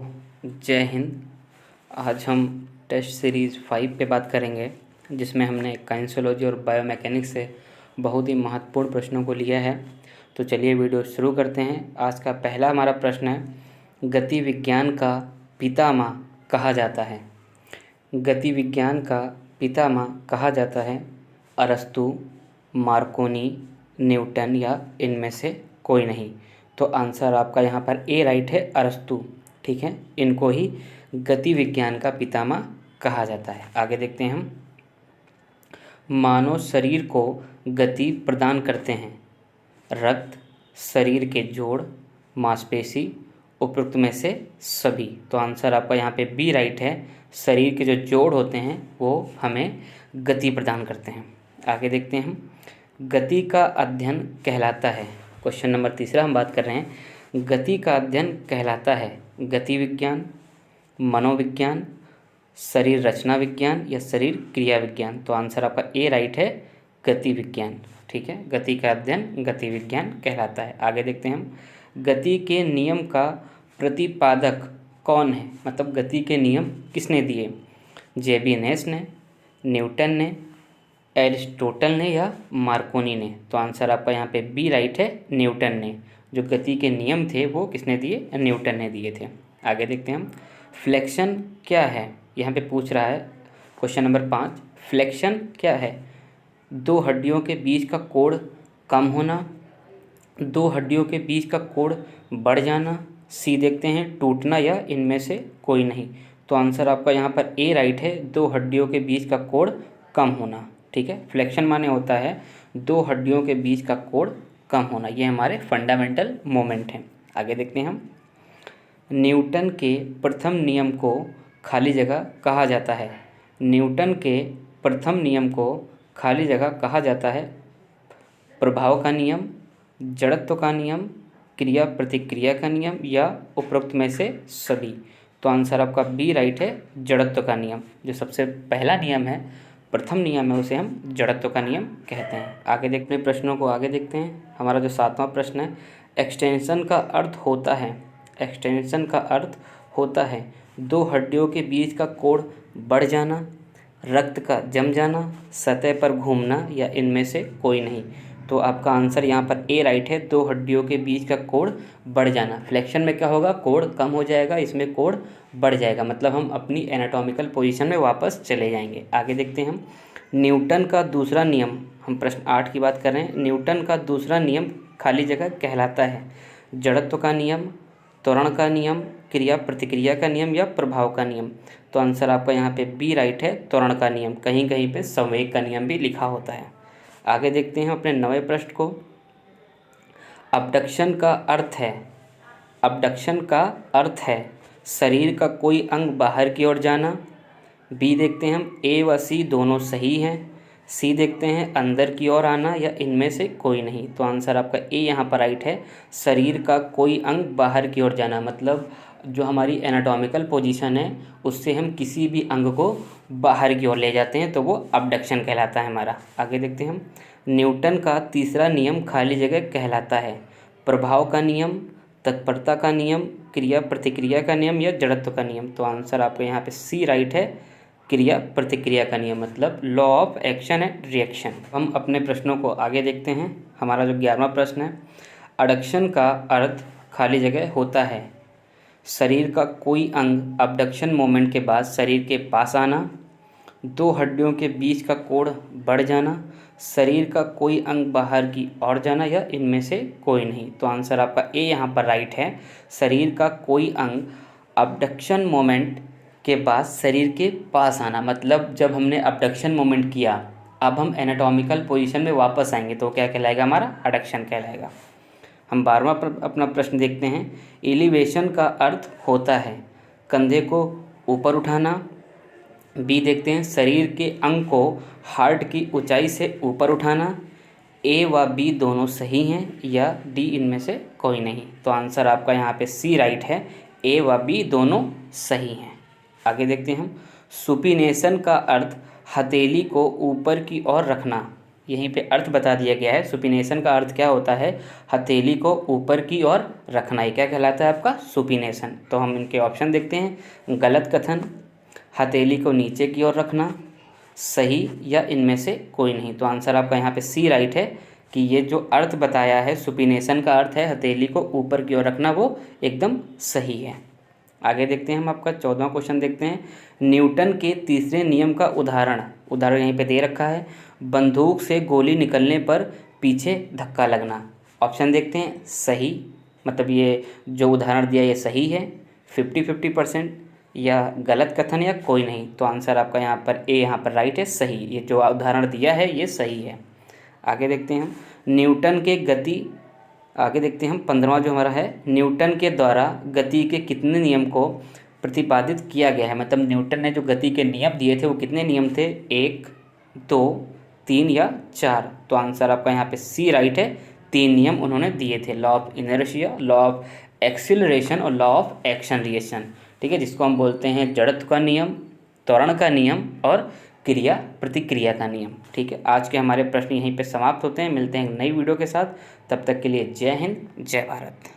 जय हिंद। आज हम टेस्ट सीरीज़ 5 पे बात करेंगे, जिसमें हमने काइंसोलॉजी और बायोमैकेनिक्स से बहुत ही महत्वपूर्ण प्रश्नों को लिया है। तो चलिए वीडियो शुरू करते हैं। आज का पहला हमारा प्रश्न है, गति विज्ञान का पितामह कहा जाता है। गति विज्ञान का पितामह कहा जाता है अरस्तु, मार्कोनी, न्यूटन या इनमें से कोई नहीं। तो आंसर आपका यहाँ पर ए राइट है, अरस्तु। ठीक है, इनको ही गति विज्ञान का पितामह कहा जाता है। आगे देखते हैं हम। मानव शरीर को गति प्रदान करते हैं रक्त, शरीर के जोड़, मांसपेशी, उपरोक्त में से सभी। तो आंसर आपका यहाँ पे बी राइट है। शरीर के जो जोड़ होते हैं वो हमें गति प्रदान करते हैं। आगे देखते हैं हम। गति का अध्ययन कहलाता है, क्वेश्चन नंबर तीसरा हम बात कर रहे हैं। गति का अध्ययन कहलाता है गति विज्ञान, मनोविज्ञान, शरीर रचना विज्ञान या शरीर क्रिया विज्ञान। तो आंसर आपका ए राइट है, गति विज्ञान। ठीक है, गति का अध्ययन गति विज्ञान कहलाता है। आगे देखते हैं हम। गति के नियम का प्रतिपादक कौन है, मतलब गति के नियम किसने दिए? जेबिनेस ने, न्यूटन ने, एरिस्टोटल ने या मार्कोनी ने। तो आंसर आपका यहाँ पे बी राइट है, न्यूटन ने। जो गति के नियम थे वो किसने दिए? न्यूटन ने दिए थे। आगे देखते हैं हम। फ्लेक्शन क्या है, यहाँ पे पूछ रहा है क्वेश्चन नंबर 5। फ्लेक्शन क्या है? दो हड्डियों के बीच का कोण कम होना, दो हड्डियों के बीच का कोण बढ़ जाना, सी देखते हैं टूटना या इनमें से कोई नहीं। तो आंसर आपका यहाँ पर ए राइट है, दो हड्डियों के बीच का कोण कम होना। ठीक है, फ्लेक्शन माने होता है दो हड्डियों के बीच का कोण कम होना। ये हमारे फंडामेंटल मोमेंट हैं। आगे देखते हैं हम। न्यूटन के प्रथम नियम को खाली जगह कहा जाता है। न्यूटन के प्रथम नियम को खाली जगह कहा जाता है प्रभाव का नियम, जड़त्व का नियम, क्रिया प्रतिक्रिया का नियम या उपरोक्त में से सभी। तो आंसर आपका बी राइट है, जड़त्व का नियम। जो सबसे पहला नियम है, प्रथम नियम है, उसे हम जड़त्व का नियम कहते हैं। आगे देखते हैं प्रश्नों को। आगे देखते हैं हमारा जो 7वां प्रश्न है। एक्सटेंशन का अर्थ होता है, एक्सटेंशन का अर्थ होता है दो हड्डियों के बीच का कोण बढ़ जाना, रक्त का जम जाना, सतह पर घूमना या इनमें से कोई नहीं। तो आपका आंसर यहाँ पर ए राइट है, दो हड्डियों के बीच का कोण बढ़ जाना। फ्लेक्शन में क्या होगा? कोण कम हो जाएगा, इसमें कोण बढ़ जाएगा, मतलब हम अपनी एनाटॉमिकल पोजीशन में वापस चले जाएंगे। आगे देखते हैं हम। न्यूटन का दूसरा नियम, हम प्रश्न 8 की बात कर रहे हैं। न्यूटन का दूसरा नियम खाली जगह कहलाता है जड़त्व का नियम, त्वरण का नियम, क्रिया प्रतिक्रिया का नियम या प्रभाव का नियम। तो आंसर आपका यहाँ पे बी राइट है, त्वरण का नियम। कहीं कहीं पे संवेग का नियम भी लिखा होता है। आगे देखते हैं अपने 9वें प्रश्न को। अबडक्शन का अर्थ है, अबडक्शन का अर्थ है शरीर का कोई अंग बाहर की ओर जाना। बी देखते हैं हम, ए व सी दोनों सही हैं। सी देखते हैं अंदर की ओर आना या इनमें से कोई नहीं। तो आंसर आपका ए यहाँ पर राइट है, शरीर का कोई अंग बाहर की ओर जाना, मतलब जो हमारी एनाटॉमिकल पोजीशन है उससे हम किसी भी अंग को बाहर की ओर ले जाते हैं तो वो अबडक्शन कहलाता है हमारा। आगे देखते हैं हम। न्यूटन का तीसरा नियम खाली जगह कहलाता है प्रभाव का नियम, तत्परता का नियम, क्रिया प्रतिक्रिया का नियम या जड़त्व का नियम। तो आंसर आपको यहाँ पे सी राइट है, क्रिया प्रतिक्रिया का नियम, मतलब law of action and reaction. हम अपने प्रश्नों को आगे देखते हैं। हमारा जो 11वां प्रश्न है। अडक्शन का अर्थ खाली जगह होता है शरीर का कोई अंग अबडक्शन मोमेंट के बाद शरीर के पास आना, दो हड्डियों के बीच का कोण बढ़ जाना, शरीर का कोई अंग बाहर की ओर जाना या इनमें से कोई नहीं। तो आंसर आपका ए यहाँ पर राइट है, शरीर का कोई अंग अबडक्शन मोमेंट के बाद शरीर के पास आना, मतलब जब हमने अबडक्शन मोमेंट किया अब हम एनाटॉमिकल पोजीशन में वापस आएंगे तो क्या कहलाएगा? हमारा अडक्शन कहलाएगा। हम 12वां अपना प्रश्न देखते हैं। एलिवेशन का अर्थ होता है कंधे को ऊपर उठाना। बी देखते हैं शरीर के अंग को हार्ट की ऊंचाई से ऊपर उठाना। ए व बी दोनों सही हैं या डी इनमें से कोई नहीं। तो आंसर आपका यहाँ पे सी राइट है, ए व बी दोनों सही हैं। आगे देखते हैं हम। सुपिनेशन का अर्थ हथेली को ऊपर की ओर रखना यहीं पे अर्थ बता दिया गया है। सुपिनेशन का अर्थ क्या होता है? हथेली को ऊपर की ओर रखना। ये क्या कहलाता है आपका? सुपिनेशन। तो हम इनके ऑप्शन देखते हैं। गलत कथन, हथेली को नीचे की ओर रखना, सही या इनमें से कोई नहीं। तो आंसर आपका यहाँ पे सी राइट है कि ये जो अर्थ बताया है सुपिनेशन का अर्थ है हथेली को ऊपर की ओर रखना, वो एकदम सही है। आगे देखते हैं हम आपका 14वां क्वेश्चन देखते हैं। न्यूटन के तीसरे नियम का उदाहरण यहीं पे दे रखा है। बंदूक से गोली निकलने पर पीछे धक्का लगना। ऑप्शन देखते हैं। सही, मतलब ये जो उदाहरण दिया ये सही है 50-50%, या गलत कथन या कोई नहीं। तो आंसर आपका यहाँ पर ए यहाँ पर राइट है, सही। ये जो उदाहरण दिया है ये सही है। आगे देखते हैं हम न्यूटन के गति आगे देखते हैं हम 15वां जो हमारा है, न्यूटन के द्वारा गति के कितने नियम को प्रतिपादित किया गया है। मतलब न्यूटन ने जो गति के नियम दिए थे वो कितने नियम थे? 1, 2, 3 या 4। तो आंसर आपका यहाँ पे सी राइट है। 3 नियम उन्होंने दिए थे, law of inertia, law of acceleration और लॉ ऑफ एक्शन रिएक्शन। ठीक है, जिसको हम बोलते हैं जड़त्व का नियम, त्वरण का नियम और क्रिया प्रतिक्रिया का नियम। ठीक है, आज के हमारे प्रश्न यहीं पे समाप्त होते हैं। मिलते हैं नई वीडियो के साथ, तब तक के लिए जय हिंद, जय भारत।